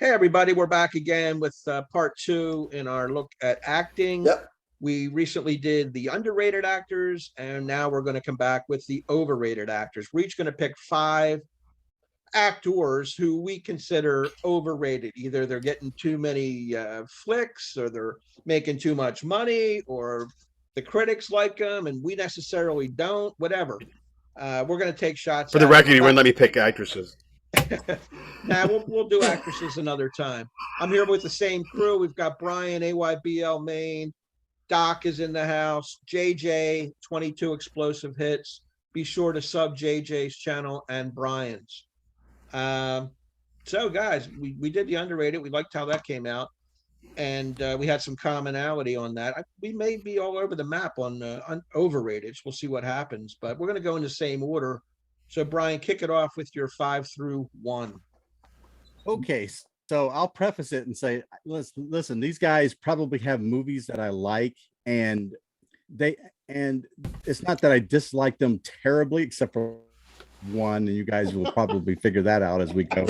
Hey, everybody, we're back again with part two in our look at acting. Yep. We recently did the underrated actors, and now we're going to come back with the overrated actors. We're each going to pick five actors who we consider overrated. Either they're getting too many flicks, or they're making too much money, or the critics like them and we necessarily don't, whatever. We're going to take shots For the at them. record, you wouldn't let me pick actresses. Nah, we'll do actresses another time. I'm here with the same crew. We've got Brian, AYBL Maine. Doc is in the house. JJ, 22 explosive hits. Be sure to sub JJ's channel and Brian's. So, guys, we did the underrated. We liked how that came out, and we had some commonality on that. We may be all over the map on overrated. We'll see what happens, but we're going to go in the same order. So, Brian, kick it off with your 5 through 1. Okay, so I'll preface it and say, listen, these guys probably have movies that I like, and it's not that I dislike them terribly, except for one, and you guys will probably figure that out as we go.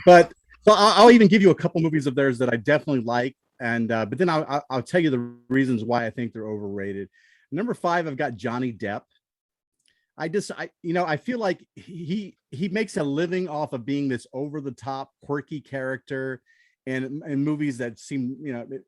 But so I'll even give you a couple movies of theirs that I definitely like, and but then I'll tell you the reasons why I think they're overrated. Number 5, I've got Johnny Depp. I feel like he makes a living off of being this over the top quirky character in movies that seem,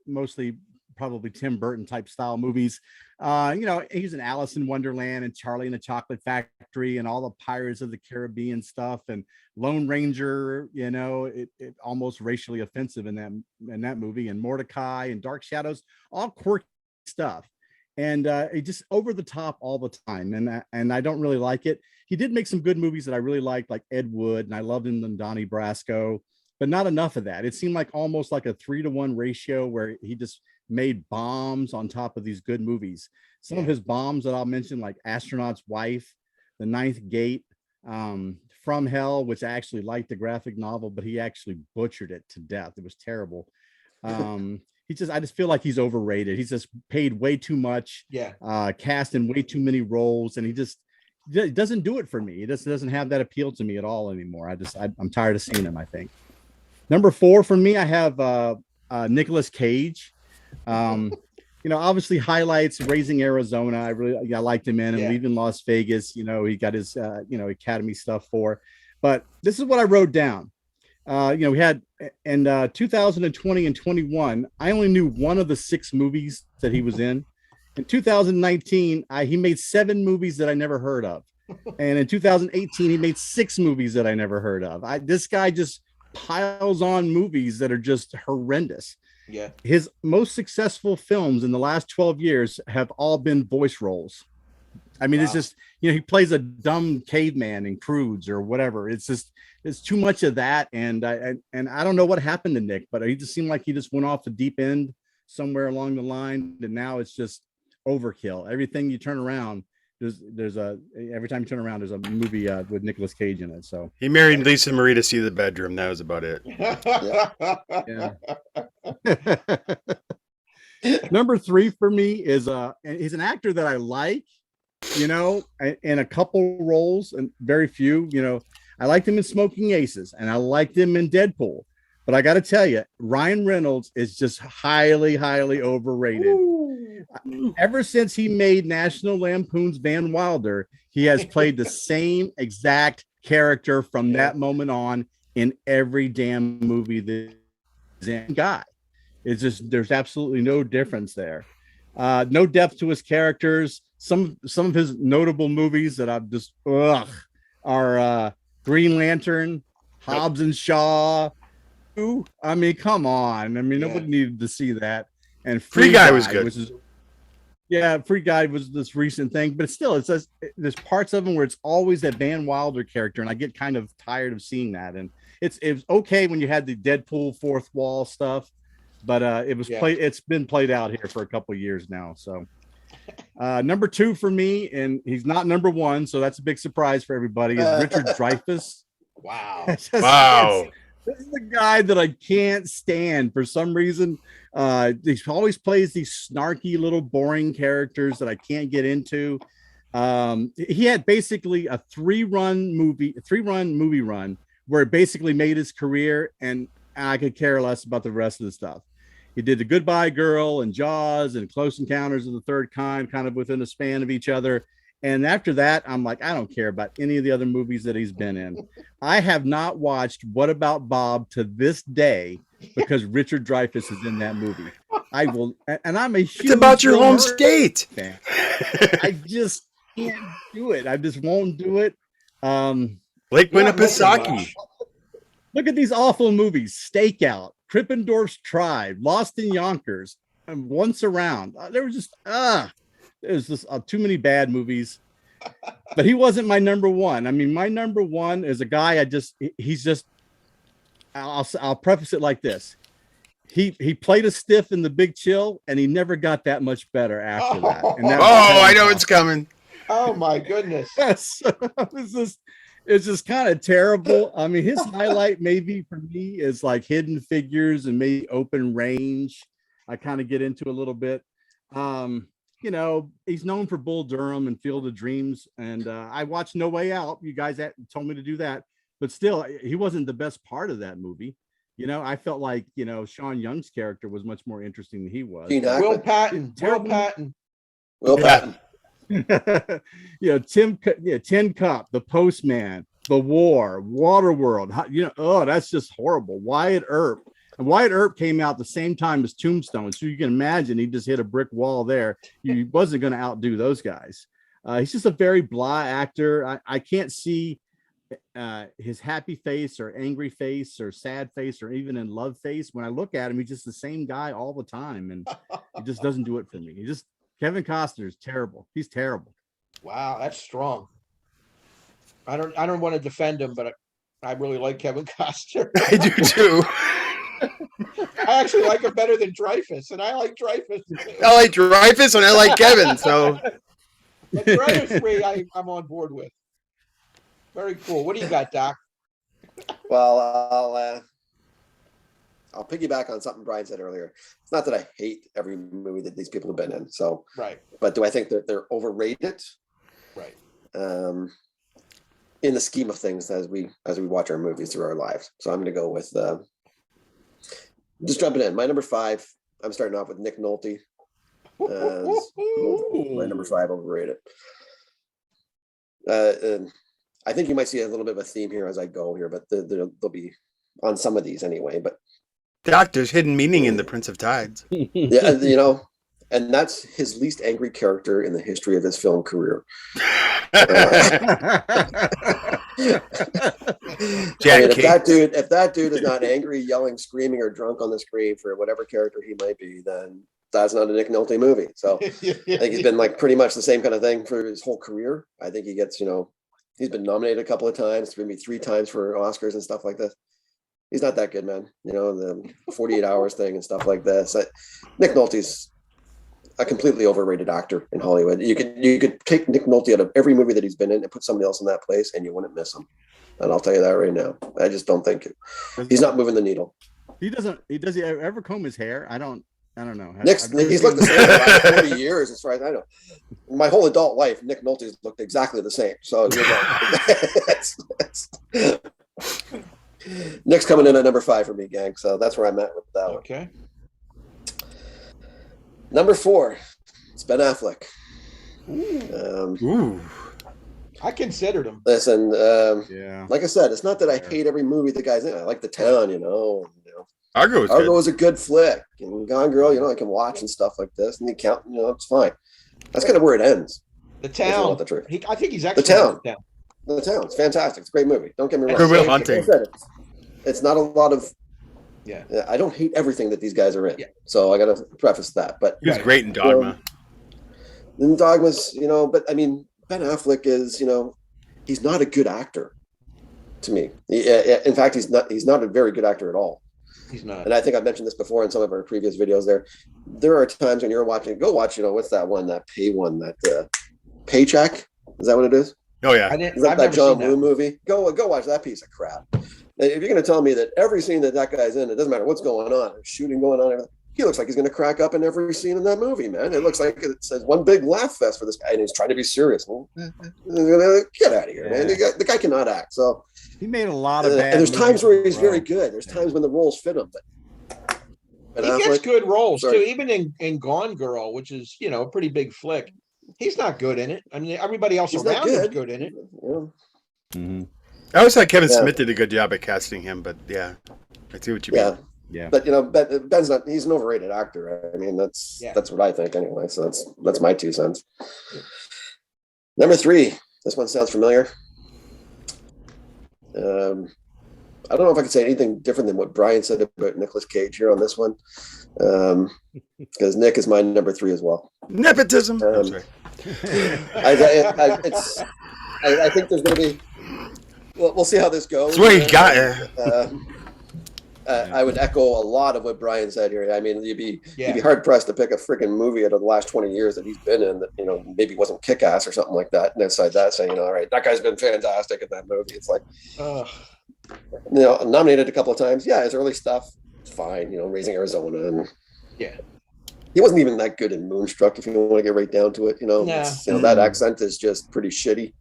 mostly probably Tim Burton type style movies. He's in Alice in Wonderland and Charlie and the Chocolate Factory and all the Pirates of the Caribbean stuff and Lone Ranger, it almost racially offensive in that movie, and Mordecai and Dark Shadows, all quirky stuff. And it just over the top all the time, and I don't really like it. He did make some good movies that I really liked, like Ed Wood, and I loved him in Donnie Brasco, but not enough of that. It seemed like almost like a 3-to-1 ratio where he just made bombs on top of these good movies. Some of his bombs that I'll mention, like Astronaut's Wife, The Ninth Gate, From Hell, which I actually liked the graphic novel, but he actually butchered it to death. It was terrible. I just feel like he's overrated. He's just paid way too much, cast in way too many roles, and he just doesn't do it for me. He just doesn't have that appeal to me at all anymore. I'm tired of seeing him, I think. Number 4 for me, I have Nicolas Cage. Obviously highlights Raising Arizona. I liked him in, and Leaving Las Vegas. He got his Academy stuff for. But this is what I wrote down. We had in 2020 and 21, I only knew one of the 6 movies that he was in. In 2019, he made 7 movies that I never heard of. And in 2018, he made 6 movies that I never heard of. This guy just piles on movies that are just horrendous. Yeah. His most successful films in the last 12 years have all been voice roles. I mean, It's just, he plays a dumb caveman in Crudes or whatever. It's too much of that. And I don't know what happened to Nick, but he just seemed like he just went off the deep end somewhere along the line. And now it's just overkill. Everything you turn around, every time you turn around, there's a movie with Nicolas Cage in it. So he married Lisa Marie to see the bedroom. That was about it. Number 3 for me is he's an actor that I like, in a couple roles and very few. I liked him in Smoking Aces, and I liked him in Deadpool. But I got to tell you, Ryan Reynolds is just highly, highly overrated. Ooh. Ever since he made National Lampoon's Van Wilder, he has played the same exact character from that moment on in every damn movie that guy. It's just, there's absolutely no difference there. No depth to his characters. Some of his notable movies that I've just are Green Lantern, Hobbs and Shaw. I mean, come on. I mean, nobody needed to see that. And Free Guy was good. Free Guy was this recent thing, but there's parts of him where it's always that Van Wilder character, and I get kind of tired of seeing that. And it was okay when you had the Deadpool fourth wall stuff, but it's been played out here for a couple of years now. So number 2 for me, and he's not number 1, so that's a big surprise for everybody, is Richard Dreyfuss. Wow. Wow. This is the guy that I can't stand for some reason. He always plays these snarky little boring characters that I can't get into. He had basically a three-run movie run where it basically made his career, and I could care less about the rest of the stuff. He did The Goodbye Girl and Jaws and Close Encounters of the Third Kind, kind of within a span of each other. And after that, I'm like, I don't care about any of the other movies that he's been in. I have not watched What About Bob to this day because Richard Dreyfuss is in that movie. I will, and I'm a huge It's about your Bill home Murray state. fan. I just can't do it. I just won't do it. Lake Not missing Winnipesaukee. much. Look at these awful movies: Stakeout, Krippendorf's Tribe, Lost in Yonkers, and Once Around. There was just there's just too many bad movies. But he wasn't my number one. I mean, my number one is a guy. He's just. I'll preface it like this: he played a stiff in The Big Chill, and he never got that much better after that. And that I know it's coming. Oh my goodness. Yes, it's just kind of terrible. I mean, his highlight maybe for me is like Hidden Figures and maybe Open Range. I kind of get into a little bit. You know, he's known for Bull Durham and Field of Dreams, and I watched No Way Out. You guys told me to do that, but still, he wasn't the best part of that movie. You know, I felt like, you know, Sean Young's character was much more interesting than he was. Will Patton. Will Patton. Will Patton. You know, Tin Cup, The Postman, The War, Waterworld. You know, that's just horrible. Wyatt Earp. And Wyatt Earp came out the same time as Tombstone, so you can imagine he just hit a brick wall there. He wasn't going to outdo those guys. He's just a very blah actor. I can't see his happy face or angry face or sad face or even in love face. When I look at him, he's just the same guy all the time, and it just doesn't do it for me. Kevin Costner is terrible. He's terrible. Wow, that's strong. I don't want to defend him, but I really like Kevin Costner. I do too. I actually like him better than Dreyfuss, and I like Dreyfuss. I like Dreyfuss and I like Kevin. So The Dreyfuss three, I'm on board with. Very cool. What do you got, Doc? Well, I'll piggyback on something Brian said earlier. It's not that I hate every movie that these people have been in. So, right. But do I think that they're overrated? Right. In the scheme of things, as we watch our movies through our lives. So I'm going to go with just jumping in. My number 5. I'm starting off with Nick Nolte. My number 5 overrated. I think you might see a little bit of a theme here as I go here, but they'll be on some of these anyway. But Doc, there's hidden meaning in The Prince of Tides. yeah, you know, and that's his least angry character in the history of his film career. Jack if that dude is not angry, yelling, screaming, or drunk on the screen for whatever character he might be, then that's not a Nick Nolte movie. So I think he's been like pretty much the same kind of thing for his whole career. I think he gets, you know, he's been nominated a couple of times, maybe 3 times for Oscars and stuff like this. He's not that good, man. You know, the 48 hours thing and stuff like this. Nick Nolte's a completely overrated actor in Hollywood. You could take Nick Nolte out of every movie that he's been in and put somebody else in that place, and you wouldn't miss him. And I'll tell you that right now. I just don't think he's not moving the needle. Does he ever comb his hair? I don't know. He's looked the same for the last 40 years, as far as I know. My whole adult life, Nick Nolte's looked exactly the same. So Nick's coming in at number 5 for me, gang. So that's where I'm at with that one. Okay. Number 4, it's Ben Affleck. Ooh. I considered him. Listen, Yeah. like I said, it's not that I hate every movie the guy's in. I like The Town, you know. Argo was a good flick. And Gone Girl, you know, I can watch and stuff like this. And The Accountant, you know, it's fine. That's kind of where it ends. The Town. The truth. I think he's The excellent. Town. The Town. It's fantastic. It's a great movie. Don't get me wrong. Good Will Hunting. Like I said, it's not a lot of. Yeah. I don't hate everything that these guys are in. Yeah. So I got to preface that. But He was great in Dogma. In Dogma's, you know, but I mean, Ben Affleck is, you know, he's not a good actor to me. In fact, he's not a very good actor at all. He's not. And I think I've mentioned this before in some of our previous videos there are times when you're watching, go watch, you know, what's that one, that Paycheck? Is that what it is? Oh yeah. Is that John Woo movie? Go watch that piece of crap. If you're going to tell me that every scene that guy's in, it doesn't matter what's going on, there's shooting going on, everything, he looks like he's going to crack up in every scene in that movie, man. It looks like it says one big laugh fest for this guy, and he's trying to be serious. Well, get out of here, man. The guy cannot act. So he made a lot of bad and there's times movies where he's very good. There's times when the roles fit him, but he gets good roles too. Even in Gone Girl, which is a pretty big flick, he's not good in it. I mean, everybody else around him is good in it. Mm-hmm. I always thought Kevin Smith did a good job at casting him, but yeah, I see what you mean. Yeah, but Ben's not. He's an overrated actor. I mean, that's what I think anyway. So that's my 2 cents. Number 3. This one sounds familiar. I don't know if I can say anything different than what Brian said about Nicolas Cage here on this one, because Nick is my number 3 as well. Nepotism. I think there's going to be. Well, we'll see how this goes. That's where he got it. I would echo a lot of what Brian said here. I mean, you'd be hard pressed to pick a freaking movie out of the last 20 years that he's been in that maybe wasn't Kick-Ass or something like that. And inside that, saying all right, that guy's been fantastic in that movie. It's like, nominated a couple of times. Yeah, his early stuff, fine. Raising Arizona, and he wasn't even that good in Moonstruck. If you want to get right down to it, that accent is just pretty shitty.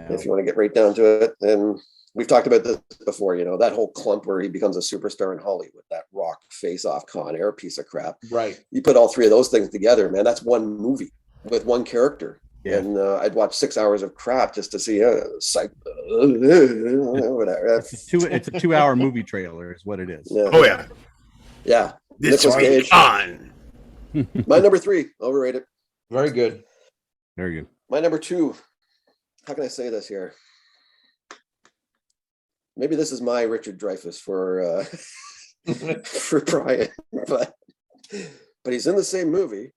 If you want to get right down to it, and we've talked about this before, that whole clump where he becomes a superstar in Hollywood, that rock face-off Con Air piece of crap. Right. You put all 3 of those things together, man, that's one movie with one character. Yeah. And I'd watch 6 hours of crap just to see whatever. It's a 2-hour movie trailer is what it is. Yeah. Oh, yeah. Yeah. This is on. My number 3, overrated. Very good. Very good. My number 2, how can I say this here? Maybe this is my Richard Dreyfuss for for Brian, but he's in the same movie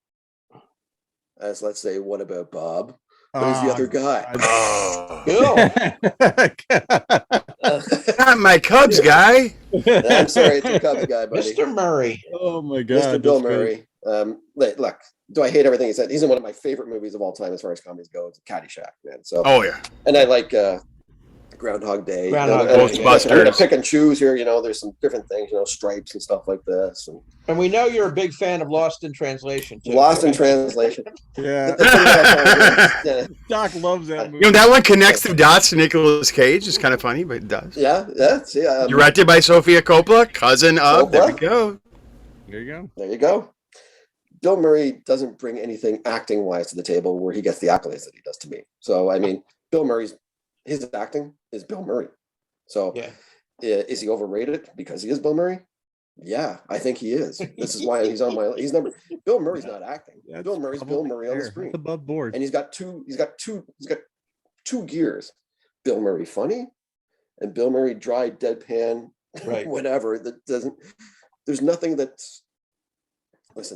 as, let's say, What About Bob? But he's the other guy. Bill. Not my Cubs guy. I'm sorry, it's the Cubs guy, buddy. Mr. Murray. Oh my God, Mr. Bill Murray. Look, do I hate everything he said? He's in one of my favorite movies of all time as far as comedies go. It's Caddyshack, man. So, and I like Groundhog Day. Ghostbusters. I pick and choose here. There's some different things. Stripes and stuff like this. And we know you're a big fan of Lost in Translation too. Lost in Translation. Yeah. Doc loves that movie. That one connects the dots to Nicolas Cage. It's kind of funny, but it does. Yeah. See, directed by Sofia Coppola, cousin of. There we go. There you go. Bill Murray doesn't bring anything acting-wise to the table where he gets the accolades that he does to me. So, I mean, Bill Murray's his acting is Bill Murray. So is he overrated because he is Bill Murray? Yeah, I think he is. This is why he's on my Bill Murray's not acting. Bill Murray's Bill Murray on the screen. That's above board. And he's got two gears. Bill Murray funny and Bill Murray dry, deadpan, whatever. There's nothing that's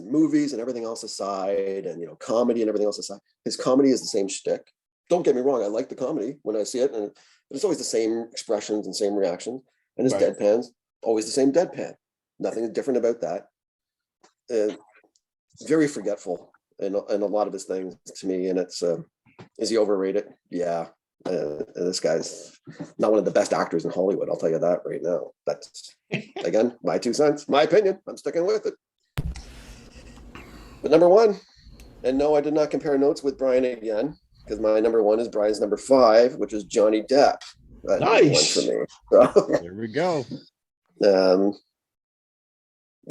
movies and everything else aside, and comedy and everything else aside. His comedy is the same shtick. Don't get me wrong, I like the comedy when I see it, and it's always the same expressions and same reactions. And his deadpan's always the same deadpan. Nothing different about that. Very forgetful in a lot of his things to me. And it's is he overrated? Yeah. This guy's not one of the best actors in Hollywood. I'll tell you that right now. That's again my 2 cents, my opinion. I'm sticking with it. But number 1, and no, I did not compare notes with Brian again, because my number 1 is Brian's number 5, which is Johnny Depp. Nice. For me. So, there we go.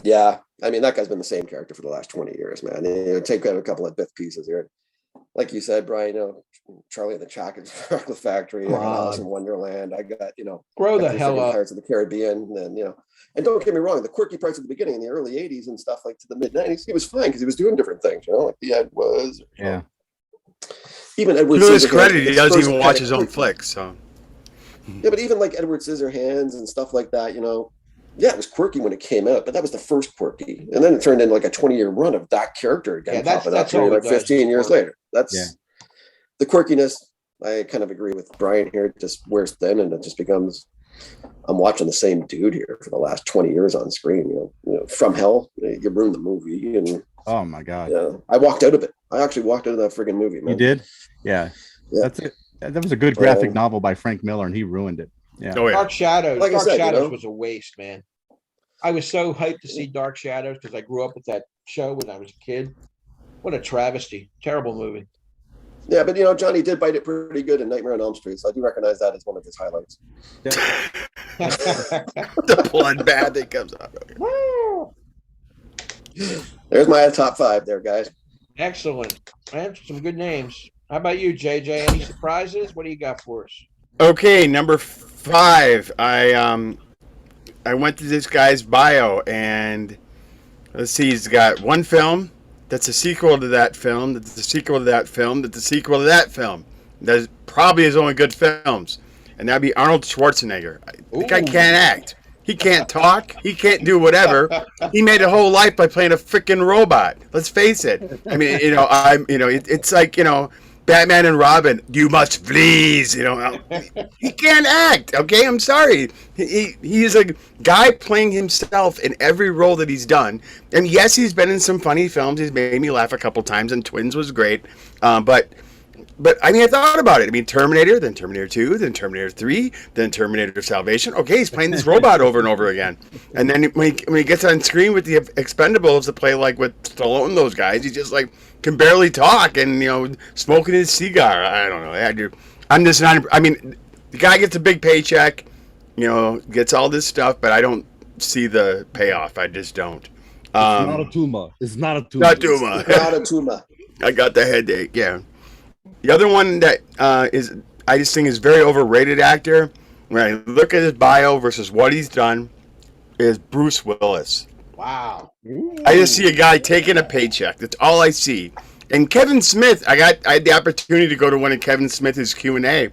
Yeah, I mean, that guy's been the same character for the last 20 years, man. Take a couple of bit pieces here. Like you said, Brian, Charlie and the Chocolate Factory, Alice in Wonderland. I got, grow the hell up. Parts of the Caribbean, and and don't get me wrong, the quirky parts at the beginning in the early 80s and stuff like to the mid 90s, he was fine because he was doing different things, like the Ed was. Even Edward. To his credit, he doesn't even watch his own flicks. So. Yeah, but even like Edward Scissorhands and stuff like that, yeah, it was quirky when it came out, but that was the first quirky, and then it turned into like a 20-year run of that character again, popping up like 15 years later. That's the quirkiness. I kind of agree with Brian here. It just wears thin, and it just becomes. I'm watching the same dude here for the last 20 years on screen. From Hell, you ruined the movie, and oh my God, I walked out of it. I actually walked out of that friggin' movie, man. You did? Yeah. That's it. That was a good graphic novel by Frank Miller, and he ruined it. Yeah. Oh, yeah. Dark Shadows. Like Dark I said, Shadows was a waste, man. I was so hyped to see Dark Shadows because I grew up with that show when I was a kid. What a travesty! Terrible movie. Yeah, but Johnny did bite it pretty good in Nightmare on Elm Street, so I do recognize that as one of his highlights. The bloodbath that comes out. There's my top 5 there, guys. Excellent. That's some good names. How about you, JJ? Any surprises? What do you got for us? Okay, number 5. I went to this guy's bio, and let's see, he's got one film that's a sequel to that film, that's a sequel to that film, that's a sequel to that film. That's probably his only good films. And that'd be Arnold Schwarzenegger. The guy can't act. He can't talk. He can't do whatever. He made a whole life by playing a freaking robot. Let's face it. I mean, it's like, Batman and Robin, you must please, he can't act. Okay, I'm sorry. He's a guy playing himself in every role that he's done. And yes, he's been in some funny films. He's made me laugh a couple times, and Twins was great. But I mean, I thought about it. I mean, Terminator, then Terminator 2, then Terminator 3, then Terminator Salvation. Okay, he's playing this robot over and over again. And then when he gets on screen with the Expendables to play like with Stallone and those guys, he just like can barely talk and, smoking his cigar. I don't know. I'm just not, I mean, the guy gets a big paycheck, gets all this stuff, but I don't see the payoff. I just don't. It's not a tumor. It's not a tumor. Not tumor. Not a tumor. I got the headache, yeah. The other one that I just think is very overrated actor, when I look at his bio versus what he's done, is Bruce Willis. Wow. I just see a guy taking a paycheck. That's all I see. And Kevin Smith, I had the opportunity to go to one of Kevin Smith's Q&A,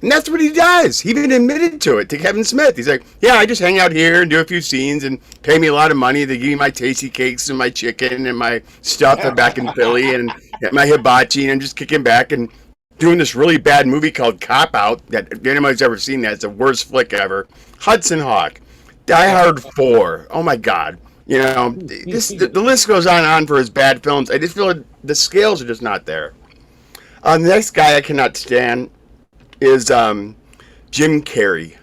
and that's what he does. He even admitted to it, to Kevin Smith. He's like, yeah, I just hang out here and do a few scenes and pay me a lot of money. They give me my tasty cakes and my chicken and my stuff back in Philly and my hibachi, and I'm just kicking back and doing this really bad movie called Cop Out that if anybody's ever seen that, it's the worst flick ever. Hudson Hawk, Die Hard 4. Oh my God. The list goes on and on for his bad films. I just feel like the scales are just not there. The next guy I cannot stand is Jim Carrey.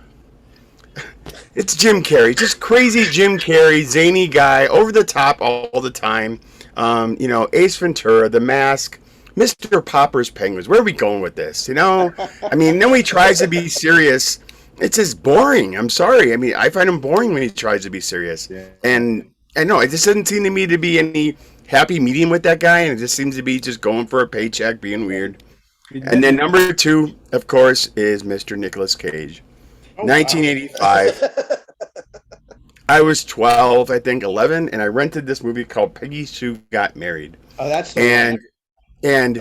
It's Jim Carrey, just crazy Jim Carrey, zany guy, over the top all the time. Ace Ventura, The Mask, Mr. Popper's Penguins. Where are we going with this? I mean, then when he tries to be serious, it's just boring. I'm sorry. I mean, I find him boring when he tries to be serious. Yeah. And I know it just doesn't seem to me to be any happy medium with that guy, and it just seems to be just going for a paycheck, being weird. And then number 2, of course, is Mr. Nicolas Cage. 1985. Wow. I was 12, I think 11, and I rented this movie called Peggy Sue Got Married. Oh, that's the and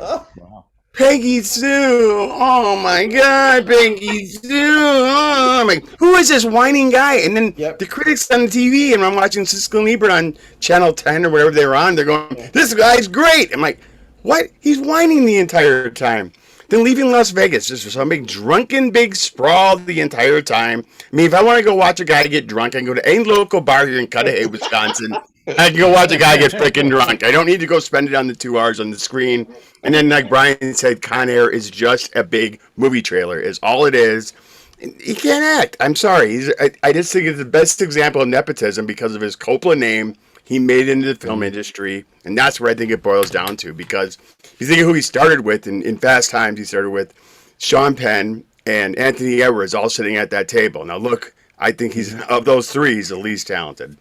Peggy Sue. Oh my God, Peggy Sue. Oh, I'm like, who is this whining guy? And then the critics on the TV, and I'm watching Siskel and Ebert on Channel 10 or whatever they were on. They're going, this guy's great. I'm like, what? He's whining the entire time. Then leaving Las Vegas just for some big drunken big sprawl the entire time. I mean, if I want to go watch a guy get drunk, I can go to any local bar here in Cudahy, Wisconsin. I can go watch a guy get freaking drunk. I don't need to go spend it on the 2 hours on the screen. And then, like Brian said, Con Air is just a big movie trailer, is all it is. He can't act. I'm sorry. I just think it's the best example of nepotism because of his Coppola name. He made it into the film industry, and that's where I think it boils down to. Because you think of who he started with, in Fast Times, he started with Sean Penn and Anthony Edwards all sitting at that table. Now, look, I think he's of those 3, he's the least talented.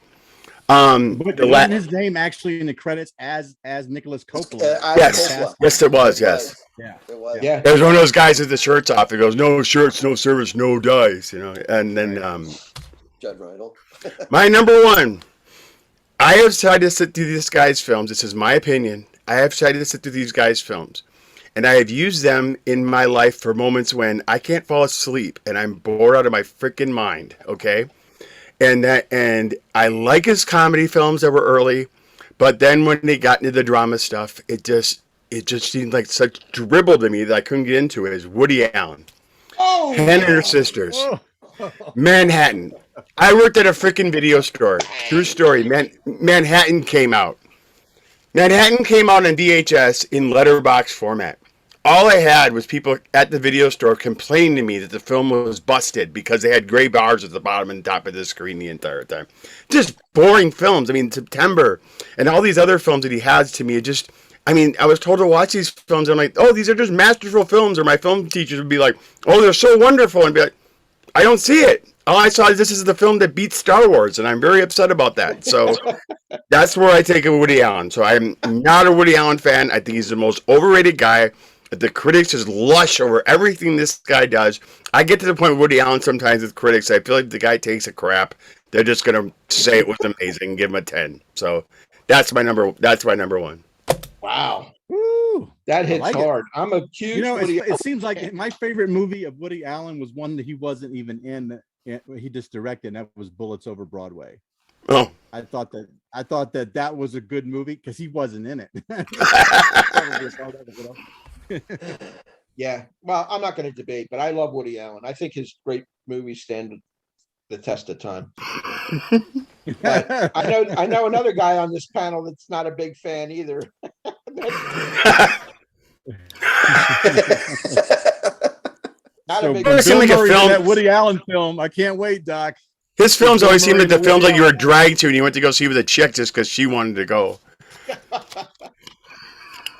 But wasn't his name actually in the credits as Nicholas Coppola? Yes, it was. Yes, yeah, it was. Yeah, there's one of those guys with the shirts off. He goes, "No shirts, no service, no dice." And then Judd Reinhold. My number 1. I have tried to sit through this guy's films. This is my opinion. I have tried to sit through these guys' films, and I have used them in my life for moments when I can't fall asleep and I'm bored out of my freaking mind. Okay. And I like his comedy films that were early, but then when they got into the drama stuff, it just seemed like such dribble to me that I couldn't get into it. Is Woody Allen, Hannah and Her Sisters, Manhattan. I worked at a freaking video store. True story. Manhattan came out. Manhattan came out on VHS in letterbox format. all I had was people at the video store complaining to me that the film was busted because they had gray bars at the bottom and top of the screen the entire time. Just boring films. I mean, September and all these other films that he has to me, I was told to watch these films. And I'm like, oh, these are just masterful films. Or my film teachers would be like, oh, they're so wonderful. And be like, I don't see it. All I saw is this is the film that beats Star Wars. And I'm very upset about that. So that's where I take a Woody Allen. So I'm not a Woody Allen fan. I think he's the most overrated guy. The critics just lush over everything this guy does. I get to the point with Woody Allen sometimes with critics. I feel like the guy takes a crap. They're just gonna say it was amazing and give him a 10. So that's my number one. Wow. Woo, That hits like hard. I'm a huge Woody it seems like my favorite movie of Woody Allen was one that he wasn't even in. He just directed, and that was Bullets Over Broadway. Oh, I thought that was a good movie because he wasn't in it. Yeah. Well, I'm not going to debate, but I love Woody Allen. I think his great movies stand the test of time. But I know another guy on this panel that's not a big fan either. So big Bill Bill like a Murray film- did that Woody Allen film. I can't wait, Doc. his films Bill always seem like the Murray, films Woody that you were Allen. dragged to and you went to go see with a chick just because she wanted to go.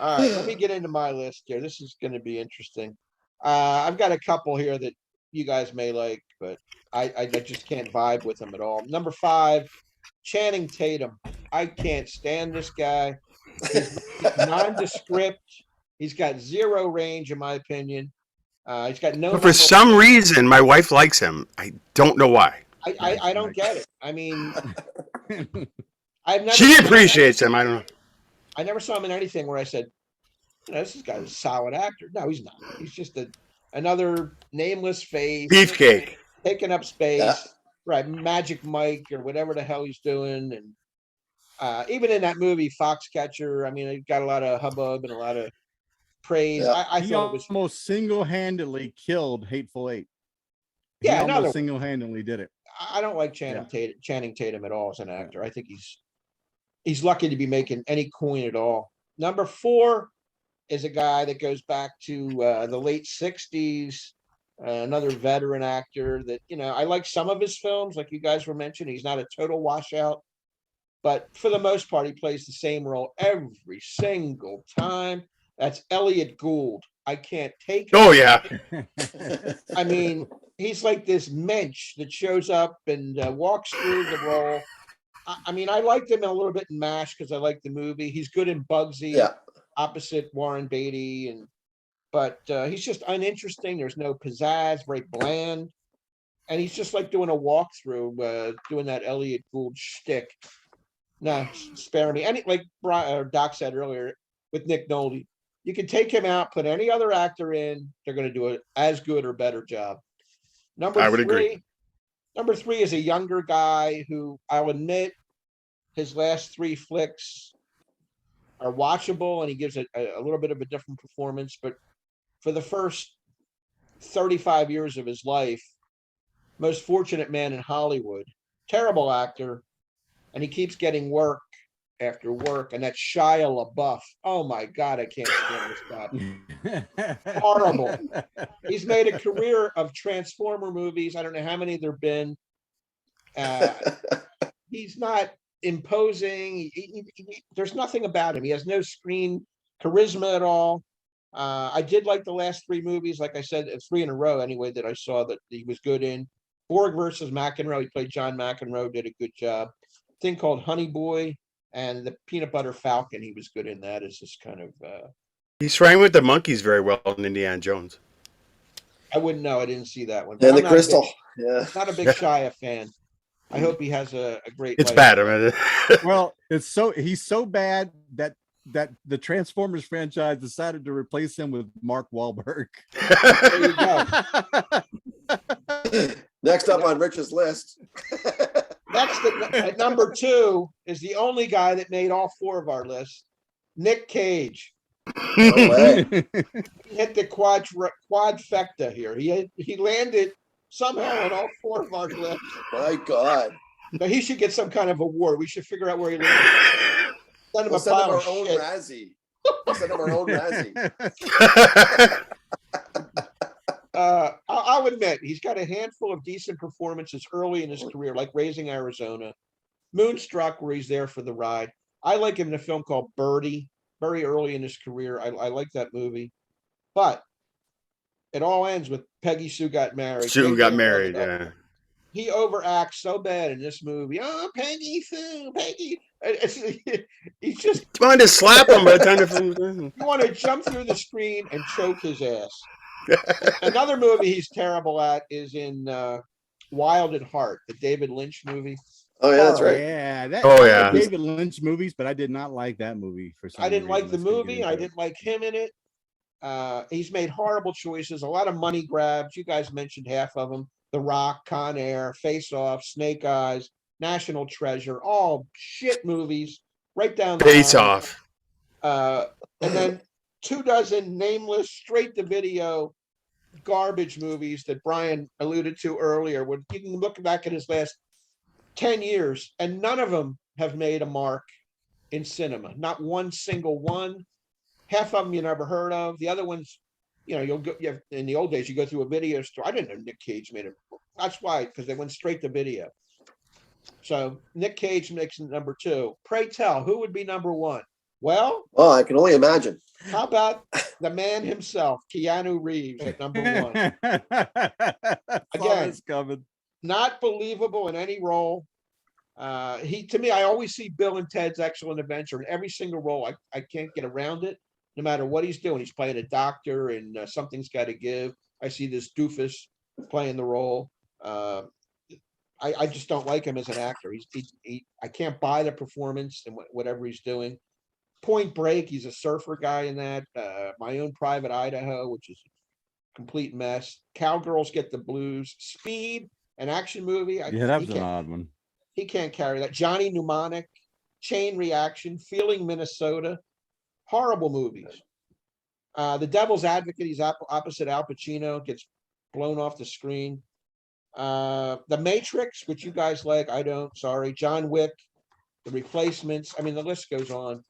All right, let me get into my list here. This is going to be interesting. I've got a couple here that you guys may like, but I just can't vibe with them at all. Number 5, Channing Tatum. I can't stand this guy. He's nondescript. He's got zero range, in my opinion. He's got no. But for some reason, my wife likes him. I don't know why. I don't get it. I mean, I've never. She appreciates him. I don't know. I never saw him in anything where I said, this guy's a solid actor. No, he's not. He's just another nameless face. Beefcake. Taking up space. Yeah. Right. Magic Mike or whatever the hell he's doing. And even in that movie, Foxcatcher, I mean, it got a lot of hubbub and a lot of praise. Yeah. I He thought it was. almost single-handedly killed Hateful Eight. He Yeah, almost single-handedly did it. I don't like Channing Tatum at all as an actor. I think he's lucky to be making any coin at all. Number 4 is a guy that goes back to the late 60s, another veteran actor that, I like some of his films, like you guys were mentioning. He's not a total washout, but for the most part, he plays the same role every single time. That's Elliot Gould. I can't take him. Oh, yeah. I mean, he's like this mensch that shows up and walks through the role. I mean, I liked him a little bit in MASH because I liked the movie. He's good in Bugsy, Yeah. opposite Warren Beatty, but he's just uninteresting. There's no pizzazz, very bland, and he's just like doing a walkthrough, doing that Elliot Gould shtick. Nah, spare me. Like Doc said earlier with Nick Nolte, you can take him out, put any other actor in, they're going to do it as good or better job. I would agree. Number 3 is a younger guy who I'll admit his last 3 flicks are watchable and he gives a little bit of a different performance. But for the first 35 years of his life, most fortunate man in Hollywood, terrible actor, and he keeps getting work after work. And that's Shia LaBeouf. Oh my God, I can't stand this guy. Horrible. He's made a career of Transformer movies. I don't know how many there've been. He's not imposing. There's nothing about him. He has no screen charisma at all. I did like the last 3 movies, like I said, 3 in a row anyway, that I saw that he was good in. Borg versus McEnroe. He played John McEnroe, did a good job. Thing called Honey Boy and the Peanut Butter Falcon. He was good in that as this kind of. He sprang with the monkeys very well in Indiana Jones. I wouldn't know. I didn't see that one. And I'm the not Crystal. Yeah. Not a big Shia fan. I hope he has a great. It's life. bad. I mean, Well, he's so bad that the Transformers franchise decided to replace him with Mark Wahlberg. There you go. Next up on Rich's list. At number 2 is the only guy that made all 4 of our lists, Nick Cage. No way. He hit the quadfecta here. He landed somehow on all 4 of our lists. My God. But he should get some kind of award. We should figure out where he lives. Send him We'll a send him pile our of own shit. Razzie. all send him our own Razzie. I'll admit he's got a handful of decent performances early in his career, like Raising Arizona, Moonstruck, where he's there for the ride. I like him in a film called Birdie, very early in his career. I like that movie, but it all ends with Peggy Sue Got Married. Sue got JJ married. loved it. Yeah. He overacts so bad in this movie. Oh, Peggy Sue, Peggy. He's just, You wanted to slap him by the time the film. you want to jump through the screen and choke his ass. Another movie he's terrible at is in Wild at Heart, the David Lynch movie. Oh yeah, that's right. Yeah. Oh, I yeah. like David Lynch movies, but I did not like that movie for some I didn't like the reason. Let's get movie. into I it. didn't like him in it. He's made horrible choices, a lot of money grabs. You guys mentioned half of them. The Rock, Con Air, Face Off, Snake Eyes, National Treasure, all shit movies, right down the Face line. off. And then 24 nameless, straight to video garbage movies that Brian alluded to earlier. When you can look back at his last 10 years, and none of them have made a mark in cinema. Not one single one. Half of them you never heard of. The other ones, you'll go. In the old days, you go through a video store. I didn't know Nick Cage made it. That's why, because they went straight to video. So Nick Cage makes it number 2. Pray tell, who would be number 1? Well, I can only imagine. how about the man himself, Keanu Reeves, at number 1? Again, it's coming. Not believable in any role. To me, I always see Bill and Ted's Excellent Adventure in every single role. I can't get around it. No matter what he's doing, he's playing a doctor and Something's Got to Give. I see this doofus playing the role. I just don't like him as an actor. I can't buy the performance and whatever he's doing. Point Break, he's a surfer guy in that. My Own Private Idaho, which is a complete mess. Cowgirls Get the Blues. Speed, an action movie. Yeah, that was an odd one. He can't carry that. Johnny Mnemonic, Chain Reaction, Feeling Minnesota. Horrible movies. The Devil's Advocate, he's opposite Al Pacino, gets blown off the screen. The Matrix, which you guys like, I don't, sorry. John Wick, The Replacements. I mean, the list goes on.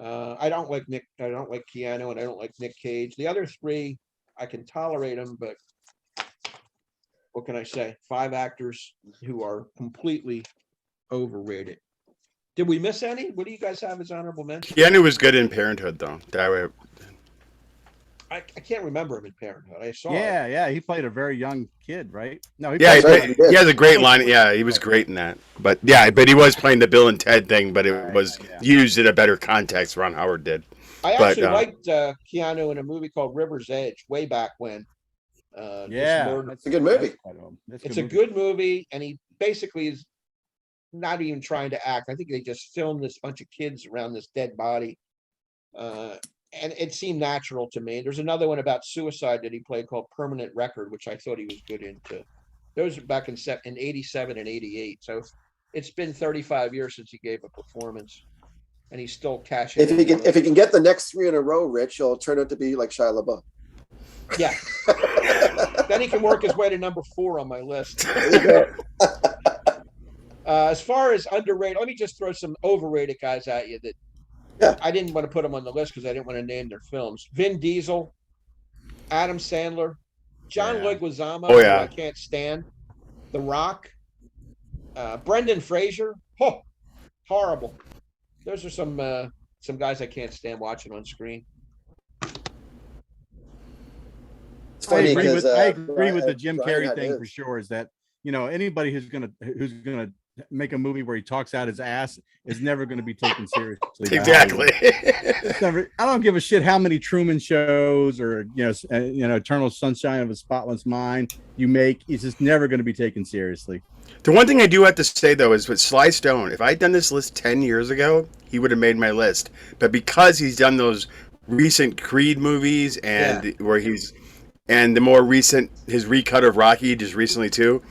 I don't like Keanu, and I don't like Nick Cage. The other 3, I can tolerate them, but what can I say? 5 actors who are completely overrated. Did we miss any? What do you guys have as honorable mention? Keanu was good in Parenthood, though. That way. I can't remember him in Parenthood. I saw. Yeah. He played a very young kid, right? No, He has a great line. Yeah, he was great in that. But he was playing the Bill and Ted thing, but it was used in a better context. Ron Howard did. I actually liked Keanu in a movie called River's Edge way back when. It's a good movie. It's a good movie, and he basically is not even trying to act. I think they just filmed this bunch of kids around this dead body. And it seemed natural to me. There's another one about suicide that he played called Permanent Record, which I thought he was good into. Those are back in 87 and 88. So it's been 35 years since he gave a performance, and he's still cashing. If he can get the next 3 in a row, Rich, he'll turn out to be like Shia LaBeouf. Yeah. Then he can work his way to number 4 on my list. As far as underrated, let me just throw some overrated guys at you that I didn't want to put them on the list because I didn't want to name their films. Vin Diesel, Adam Sandler, John Leguizamo, who I can't stand, The Rock, Brendan Fraser. Oh, horrible. Those are some guys I can't stand watching on screen. It's funny because I agree with the Jim Carrey thing for sure. Is that anybody who's gonna make a movie where he talks out his ass is never going to be taken seriously. Exactly. I don't give a shit how many Truman shows or Eternal Sunshine of a Spotless Mind you make. It's just never going to be taken seriously. The one thing I do have to say though is with Sly Stone, if I'd done this list 10 years ago, he would have made my list. But because he's done those recent Creed movies and and the more recent his recut of Rocky just recently too.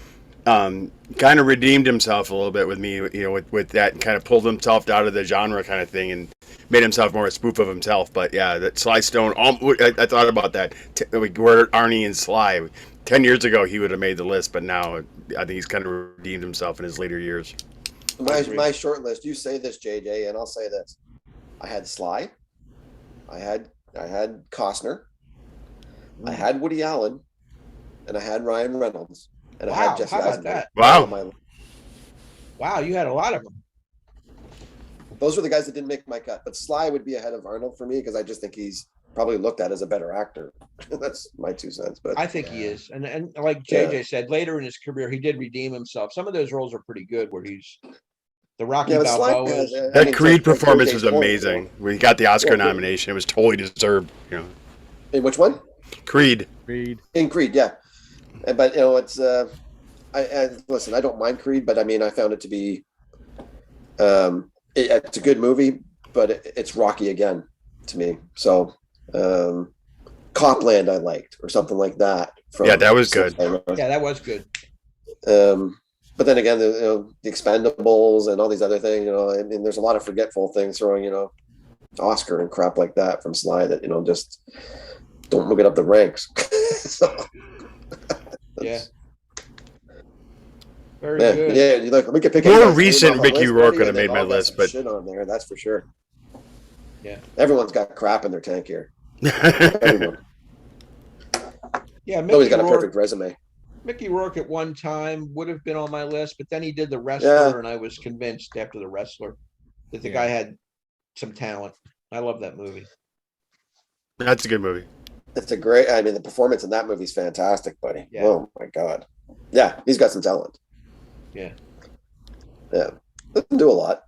Kind of redeemed himself a little bit with me, with that, and kind of pulled himself out of the genre kind of thing and made himself more a spoof of himself. But yeah, that Sly Stone, I thought about that. We're Arnie and Sly. 10 years ago, he would have made the list, but now I think he's kind of redeemed himself in his later years. My short list, you say this, JJ, and I'll say this. I had Sly. I had Costner, I had Woody Allen, and I had Ryan Reynolds, and I Wow, had Jesse how about Eisenberg. that? all on Wow. my- Wow, you had a lot of them. Those were the guys that didn't make my cut. But Sly would be ahead of Arnold for me because I just think he's probably looked at as a better actor. That's my 2 cents. But I think he is. And like JJ said, later in his career, he did redeem himself. Some of those roles are pretty good where he's the Rocky yeah, but Sly Balboas. has, That Creed to performance JJ's was point, amazing. When he got the Oscar Yeah. nomination, it was totally deserved. In which one? Creed. Creed. In Creed, yeah. But it's I listen. I don't mind Creed, but I mean, I found it to be it's a good movie, but it's Rocky again to me. So Copland I liked or something like that. Yeah, that was good. Yeah, that was good. But then again, the Expendables and all these other things, I mean, there's a lot of forgetful things throwing, Oscar and crap like that from Sly that, just don't move it up the ranks. So, Yeah. Very yeah, good. yeah. Look, we could pick More anybody's name recent off the Mickey list, Rourke buddy, would have and made they've my all got list, some but shit on there, that's for sure. Yeah. Everyone's got crap in their tank here. Everyone. Yeah, Nobody's got a perfect resume. Mickey Rourke at one time would have been on my list, but then he did The Wrestler, and I was convinced after The Wrestler that the guy had some talent. I love that movie. That's a good movie. It's a great. I mean, the performance in that movie is fantastic, buddy. Yeah. Oh my god. Yeah, he's got some talent. Yeah. Yeah, doesn't do a lot.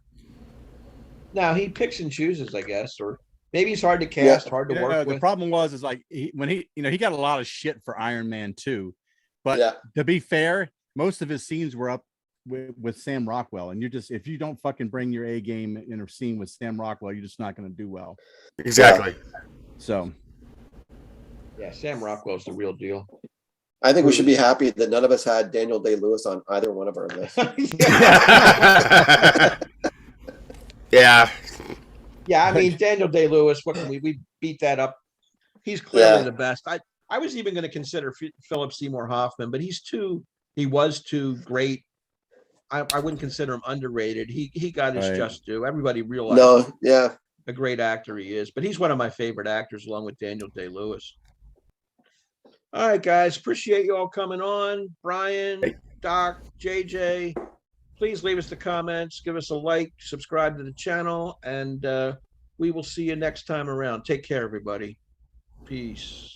Now he picks and chooses, I guess, or maybe he's hard to cast, hard to work The with. problem was like when he got a lot of shit for Iron Man 2, but Yeah. to be fair, most of his scenes were up with Sam Rockwell, and if you don't fucking bring your A game in a scene with Sam Rockwell, you're just not going to do well. Exactly. So. Yeah, Sam Rockwell's the real deal. I think we should be happy that none of us had Daniel Day-Lewis on either one of our lists. Yeah. Yeah, I mean Daniel Day-Lewis. What can we beat that up? He's clearly the best. I was even going to consider Philip Seymour Hoffman, but he was too great. I wouldn't consider him underrated. He got his just due. Everybody realized a great actor he is, but he's one of my favorite actors along with Daniel Day-Lewis. All right, guys, appreciate you all coming on. Brian, Doc, JJ, please leave us the comments, give us a like, subscribe to the channel, and we will see you next time around. Take care, everybody. Peace.